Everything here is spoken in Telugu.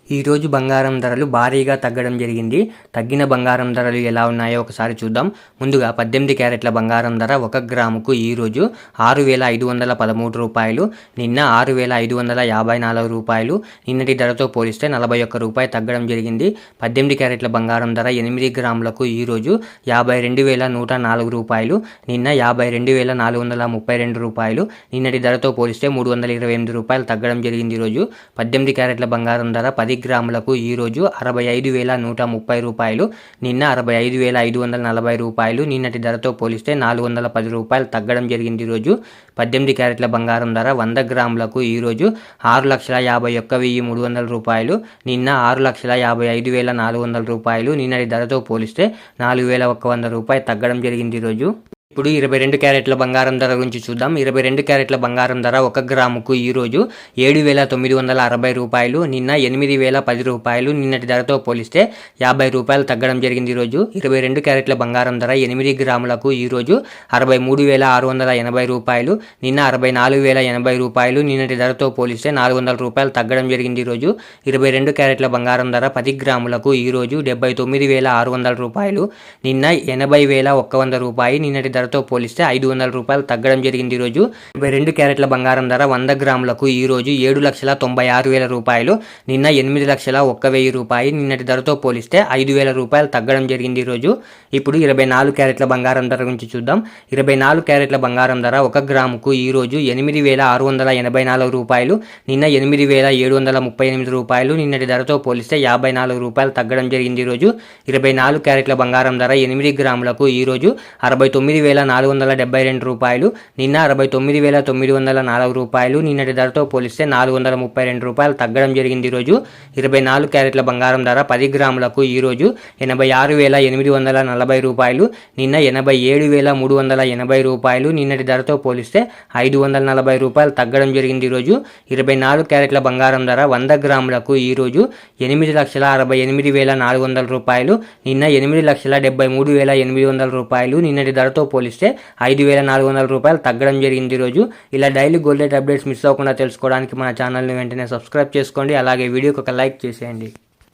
ఈ రోజు బంగారం ధరలు భారీగా తగ్గడం జరిగింది. తగ్గిన బంగారం ధరలు ఎలా ఉన్నాయో ఒకసారి చూద్దాం. ముందుగా 18 క్యారెట్ల బంగారం ధర 1 గ్రాముకు ఈ రోజు 6,513 రూపాయలు, నిన్న 6,554 రూపాయలు. నిన్నటి ధరతో పోలిస్తే 41 రూపాయలు తగ్గడం జరిగింది. 18 క్యారెట్ల బంగారం ధర 8 గ్రాములకు ఈ రోజు 52,104 రూపాయలు, నిన్న 52,432 రూపాయలు. నిన్నటి ధరతో పోలిస్తే 328 రూపాయలు తగ్గడం జరిగింది. ఈరోజు 18 క్యారెట్ల బంగారం ధర 10 గ్రాములకు ఈ రోజు 65,130 రూపాయలు, నిన్న 65,540 రూపాయలు. నిన్నటి ధరతో పోలిస్తే 410 రూపాయలు తగ్గడం జరిగింది. ఈరోజు 18 క్యారెట్ల బంగారం ధర 100 గ్రాములకు ఈ రోజు 6,51,300 రూపాయలు, నిన్న 6,55,400 రూపాయలు. నిన్నటి ధరతో పోలిస్తే 4,100 రూపాయలు తగ్గడం జరిగింది. ఈరోజు ఇప్పుడు 22 క్యారెట్ల బంగారం ధర గురించి చూద్దాం. 22 క్యారెట్ల బంగారం ధర 1 గ్రాముకు ఈ రోజు 7,960 రూపాయలు, నిన్న 8,010 రూపాయలు. నిన్నటి ధరతో పోలిస్తే 50 రూపాయలు తగ్గడం జరిగింది. ఈరోజు 22 క్యారెట్ల బంగారం ధర 8 గ్రాములకు ఈ రోజు 63,680 రూపాయలు, నిన్న 64,080 రూపాయలు. నిన్నటి ధరతో పోలిస్తే 400 రూపాయలు తగ్గడం జరిగింది. ఈరోజు 22 క్యారెట్ల బంగారం ధర 10 గ్రాములకు ఈ రోజు 79,600 రూపాయలు, నిన్న 80,100 రూపాయలు. నిన్నటి ధరతో పోలిస్తే 500 రూపాయలు తగ్గడం జరిగింది. ఈరోజు 22 క్యారెట్ల బంగారం ధర 100 గ్రాములకు ఈ రోజు 7,96,000 రూపాయలు, నిన్న 8,01,000 రూపాయలు. నిన్నటి ధరతో పోలిస్తే 5,000 రూపాయలు తగ్గడం జరిగింది. ఈరోజు ఇప్పుడు 24 క్యారెట్ల బంగారం ధర గురించి చూద్దాం. 24 క్యారెట్ల బంగారం ధర 1 గ్రాముకు ఈ రోజు 8,684 రూపాయలు, నిన్న 8,738 రూపాయలు. నిన్నటి ధరతో పోలిస్తే 54 రూపాయలు తగ్గడం జరిగింది. ఈరోజు 24 క్యారెట్ల బంగారం ధర 8 గ్రాములకు ఈ రోజు 69,472 రూపాయలు, నిన్న 69,904 రూపాయలు. నిన్నటి ధరతో పోలిస్తే 432 రూపాయలు తగ్గడం జరిగింది. ఈరోజు 24 క్యారెట్ల బంగారం ధర 10 గ్రాములకు ఈ రోజు 86,840 రూపాయలు, నిన్న 87,380 రూపాయలు. నిన్నటి ధరతో పోలిస్తే 540 రూపాయలు తగ్గడం జరిగింది. ఈరోజు 24 క్యారెట్ల బంగారం ధర 100 గ్రాములకు ఈ రోజు 8,68,400 రూపాయలు, నిన్న 8,73,800 రూపాయలు. నిన్నటి ధరతో పోలిస్తే 5,400 రూపాయలు తగ్గడం జరిగింది. ఈరోజు ఇలా daily gold rate updates miss అవ్వకుండా తెలుసుకోవడానికి మన ఛానల్ని వెంటనే సబ్స్క్రైబ్ చేసుకోండి. అలాగే వీడియోకి ఒక లైక్ చేసేయండి.